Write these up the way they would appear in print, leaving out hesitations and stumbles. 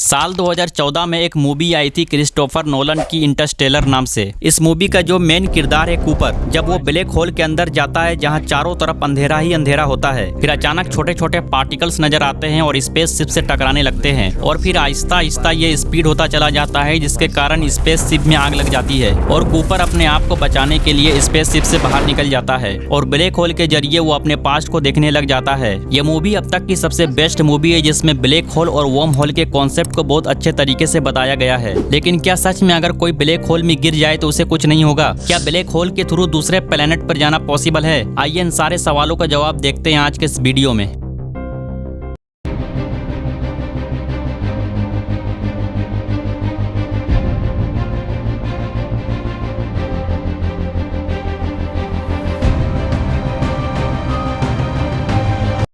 साल 2014 में एक मूवी आई थी क्रिस्टोफर नोलन की इंटरस्टेलर नाम से। इस मूवी का जो मेन किरदार है कूपर, जब वो ब्लैक होल के अंदर जाता है जहाँ चारों तरफ अंधेरा ही अंधेरा होता है, फिर अचानक छोटे छोटे पार्टिकल्स नजर आते हैं और स्पेसशिप से टकराने लगते हैं और फिर आहिस्ता आहिस्ता ये स्पीड होता चला जाता है, जिसके कारण स्पेसशिप में आग लग जाती है और कूपर अपने आप को बचाने के लिए स्पेसशिप से बाहर निकल जाता है और ब्लैक होल के जरिए वो अपने पास्ट को देखने लग जाता है। ये मूवी अब तक की सबसे बेस्ट मूवी है जिसमें ब्लैक होल और वर्म होल के कॉन्सेप्ट को बहुत अच्छे तरीके से बताया गया है। लेकिन क्या सच में अगर कोई ब्लैक होल में गिर जाए तो उसे कुछ नहीं होगा? क्या ब्लैक होल के थ्रू दूसरे प्लेनेट पर जाना पॉसिबल है? आइए इन सारे सवालों का जवाब देखते हैं आज के इस वीडियो में।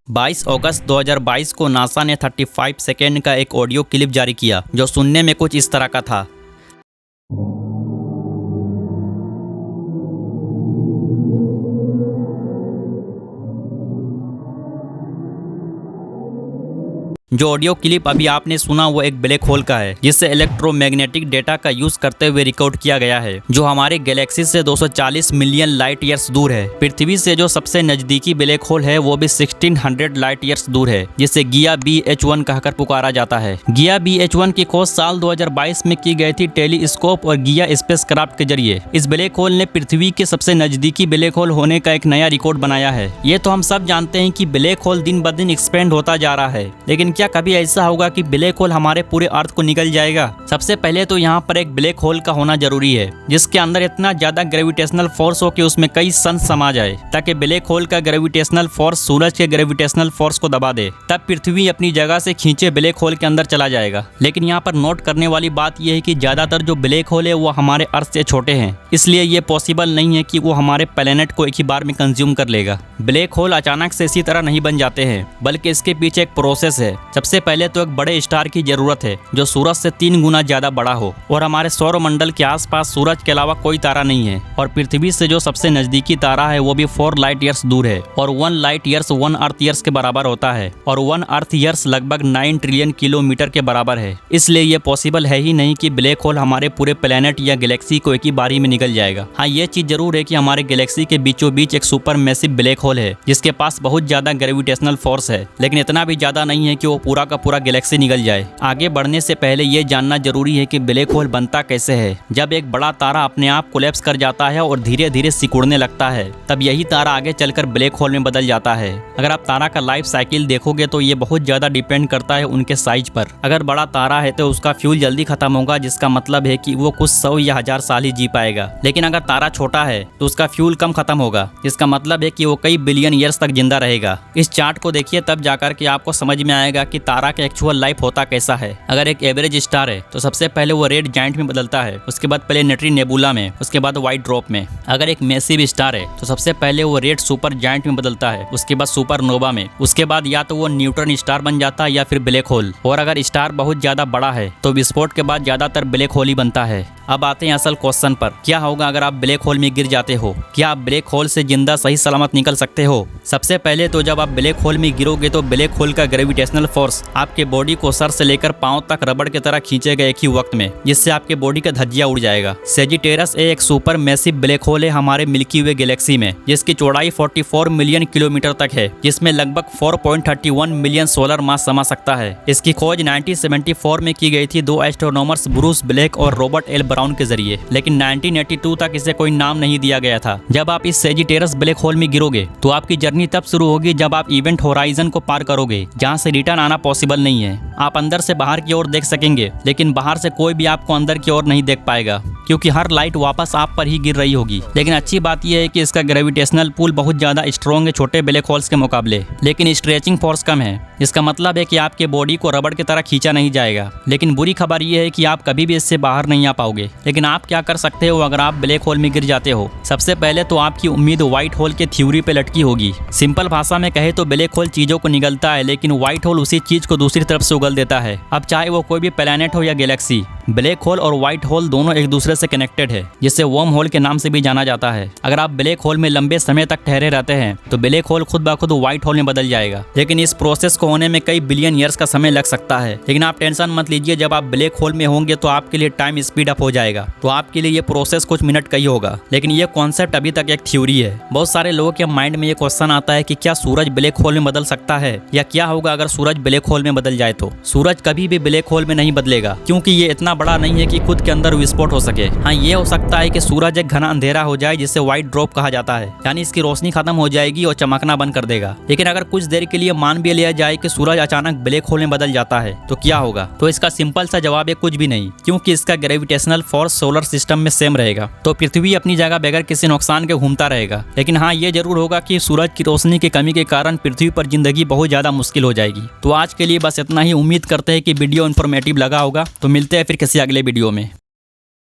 बाईस अगस्त 2022 को नासा ने 35 सेकेंड का एक ऑडियो क्लिप जारी किया जो सुनने में कुछ इस तरह का था। जो ऑडियो क्लिप अभी आपने सुना वो एक ब्लैक होल का है जिससे इलेक्ट्रोमैग्नेटिक डेटा का यूज करते हुए रिकॉर्ड किया गया है, जो हमारे गैलेक्सी से 240 मिलियन लाइट ईयर्स दूर है। पृथ्वी से जो सबसे नजदीकी ब्लैक होल है वो भी 1600 लाइट ईयर्स दूर है, जिसे गिया BH1 कहकर पुकारा जाता है। गिया BH1 की खोज साल 2022 में की गई थी टेलीस्कोप और गिया स्पेसक्राफ्ट के जरिए। इस ब्लैक होल ने पृथ्वी के सबसे नजदीकी ब्लैक होल होने का एक नया रिकॉर्ड बनाया है। ये तो हम सब जानते हैं कि ब्लैक होल दिन ब दिन एक्सपेंड होता जा रहा है, लेकिन क्या कभी ऐसा होगा कि ब्लैक होल हमारे पूरे अर्थ को निकल जाएगा? सबसे पहले तो यहाँ पर एक ब्लैक होल का होना जरूरी है जिसके अंदर इतना ज्यादा ग्रेविटेशनल फोर्स हो कि उसमें कई सन समा जाए, ताकि ब्लैक होल का ग्रेविटेशनल फोर्स सूरज के ग्रेविटेशनल फोर्स को दबा दे। तब पृथ्वी अपनी जगह से खींचे ब्लैक होल के अंदर चला जाएगा। लेकिन यहाँ पर नोट करने वाली बात यह है कि ज्यादातर जो ब्लैक होल है वो हमारे अर्थ से छोटे हैं, इसलिए ये पॉसिबल नहीं है कि वो हमारे प्लेनेट को एक ही बार में कंज्यूम कर लेगा। ब्लैक होल अचानक से इसी तरह नहीं बन जाते हैं, बल्कि इसके पीछे एक प्रोसेस है। सबसे पहले तो एक बड़े स्टार की जरूरत है जो सूरज से 3 गुना ज्यादा बड़ा हो और हमारे सौर मंडल के आसपास सूरज के अलावा कोई तारा नहीं है। और पृथ्वी से जो सबसे नजदीकी तारा है वो भी 4 लाइट ईयर्स दूर है और 1 लाइट ईयर्स 1 अर्थ ईयर्स के बराबर होता है और 1 अर्थ ईयर्स लगभग 9 ट्रिलियन किलोमीटर के बराबर है। इसलिए ये पॉसिबल है ही नहीं कि ब्लैक होल हमारे पूरे प्लेनेट या गैलेक्सी को एक ही बारी में निकल जाएगा। हाँ, ये चीज जरूर है कि हमारे गैलेक्सी के बीचों बीच एक सुपर मैसिव ब्लैक होल है जिसके पास बहुत ज्यादा ग्रेविटेशनल फोर्स है, लेकिन इतना भी ज्यादा नहीं है कि वो पूरा का पूरा गैलेक्सी निकल जाए। आगे बढ़ने से पहले ये जानना जरूरी है कि ब्लैक होल बनता कैसे है। जब एक बड़ा तारा अपने आप कोलैप्स कर जाता है और धीरे धीरे सिकुड़ने लगता है, तब यही तारा आगे चलकर ब्लैक होल में बदल जाता है। अगर आप तारा का लाइफ साइकिल देखोगे तो ये बहुत ज्यादा डिपेंड करता है उनके साइज पर। अगर बड़ा तारा है तो उसका फ्यूल जल्दी खत्म होगा, जिसका मतलब है कि वो कुछ 100 या 1000 साल ही जी पाएगा। लेकिन अगर तारा छोटा है तो उसका फ्यूल कम खत्म होगा, जिसका मतलब है कि वो कई बिलियन ईयर्स तक जिंदा रहेगा। इस चार्ट को देखिए, तब जाकर के आपको समझ में आएगा कि तारा का एक्चुअल लाइफ होता कैसा है। अगर एक एवरेज स्टार है तो सबसे पहले वो रेड जायंट में बदलता है, उसके बाद प्लेनेटरी नेबुला में, उसके बाद व्हाइट ड्रॉप में। अगर एक मैसिव स्टार है तो सबसे पहले वो रेड सुपर जायंट में बदलता है, उसके बाद सुपरनोवा में, उसके बाद या तो वो न्यूट्रॉन स्टार बन जाता है या फिर ब्लैक होल। और अगर स्टार बहुत ज्यादा बड़ा है तो विस्फोट के बाद ज्यादातर ब्लैक होल ही बनता है। अब आते हैं असल क्वेश्चन पर, क्या होगा अगर आप ब्लैक होल में गिर जाते हो? क्या आप ब्लैक होल से जिंदा सही सलामत निकल सकते हो? सबसे पहले तो जब आप ब्लैक होल में गिरोगे तो ब्लैक होल का ग्रेविटेशनल फोर्स आपके बॉडी को सर से लेकर पांव तक रबड़ की तरह खींचेगा एक ही वक्त में, जिससे आपके बॉडी का धज्जिया उड़ जाएगा। सेजिटेरस एक सुपर मैसिव ब्लैक होल है हमारे मिल्की वे गैलेक्सी में, जिसकी चौड़ाई 44 मिलियन किलोमीटर तक है, जिसमें लगभग 4.31 मिलियन सोलर मास समा सकता है। इसकी खोज 1974 में की गई थी 2 एस्ट्रोनॉमर्स ब्रूस ब्लैक और रॉबर्ट एल ब्राउन के जरिए, लेकिन 1982 तक इसे कोई नाम नहीं दिया गया था। जब आप इस सेजिटेरस ब्लैक होल में गिरोगे तो आपकी जर्नी तब शुरू होगी जब आप इवेंट होराइजन को पार करोगे, जहां से रिटर्न आना पॉसिबल नहीं है। आप अंदर से बाहर की ओर देख सकेंगे, लेकिन बाहर से कोई भी आपको अंदर की ओर नहीं देख पाएगा, क्योंकि हर लाइट वापस आप पर ही गिर रही होगी। लेकिन अच्छी बात यह है कि इसका ग्रेविटेशनल पुल बहुत ज्यादा स्ट्रॉन्ग है छोटे ब्लैक होल्स के मुकाबले, लेकिन स्ट्रेचिंग फोर्स कम है। इसका मतलब है कि आपके बॉडी को रबड़ की तरह खींचा नहीं जाएगा। लेकिन बुरी खबर यह है कि आप कभी भी इससे बाहर नहीं आ पाओगे। लेकिन आप क्या कर सकते हो अगर आप ब्लैक होल में गिर जाते हो? सबसे पहले तो आपकी उम्मीद व्हाइट होल के थ्योरी पे लटकी होगी। सिंपल भाषा में कहे तो ब्लैक होल चीजों को निगलता है, लेकिन व्हाइट होल उसी चीज को दूसरी तरफ से उगल देता है। अब चाहे वो कोई भी प्लेनेट हो या गैलेक्सी, ब्लैक होल और व्हाइट होल दोनों एक दूसरे से कनेक्टेड है, जिसे वर्म होल के नाम से भी जाना जाता है। अगर आप ब्लैक होल में लंबे समय तक ठहरे रहते हैं तो ब्लैक होल खुद ब खुद व्हाइट होल में बदल जाएगा, लेकिन इस प्रोसेस को होने में कई बिलियन ईयर्स का समय लग सकता है। लेकिन आप टेंशन मत लीजिए, जब आप ब्लैक होल में होंगे तो आपके लिए टाइम स्पीड अप हो जाएगा, तो आपके लिए ये प्रोसेस कुछ मिनट का ही होगा। लेकिन ये कॉन्सेप्ट अभी तक एक थ्योरी है। बहुत सारे लोगों के माइंड में ये क्वेश्चन आता है कि क्या सूरज ब्लैक होल में बदल सकता है, या क्या होगा अगर सूरज ब्लैक होल में बदल जाए तो। सूरज कभी भी ब्लैक होल में नहीं बदलेगा, क्योंकि ये इतना बड़ा नहीं है कि खुद के अंदर विस्फोट हो सके। हाँ, ये हो सकता है कि सूरज एक घना अंधेरा हो जाए, जिसे व्हाइट ड्रॉप कहा जाता है, यानी इसकी रोशनी खत्म हो जाएगी और चमकना बंद कर देगा। लेकिन अगर कुछ देर के लिए मान भी लिया जाए कि सूरज अचानक ब्लैक होल में बदल जाता है तो क्या होगा, तो इसका सिंपल सा जवाब है कुछ भी नहीं, क्योंकि इसका ग्रेविटेशनल फोर्स सोलर सिस्टम में सेम रहेगा। तो पृथ्वी अपनी जगह बगैर किसी नुकसान के घूमता रहेगा। लेकिन हाँ, ये जरूर होगा कि सूरज की रोशनी की कमी के कारण पृथ्वी पर जिंदगी बहुत ज्यादा मुश्किल हो जाएगी। तो आज के लिए बस इतना ही। उम्मीद करते हैं कि वीडियो इन्फॉर्मेटिव लगा होगा। तो मिलते हैं फिर किसी अगले वीडियो में।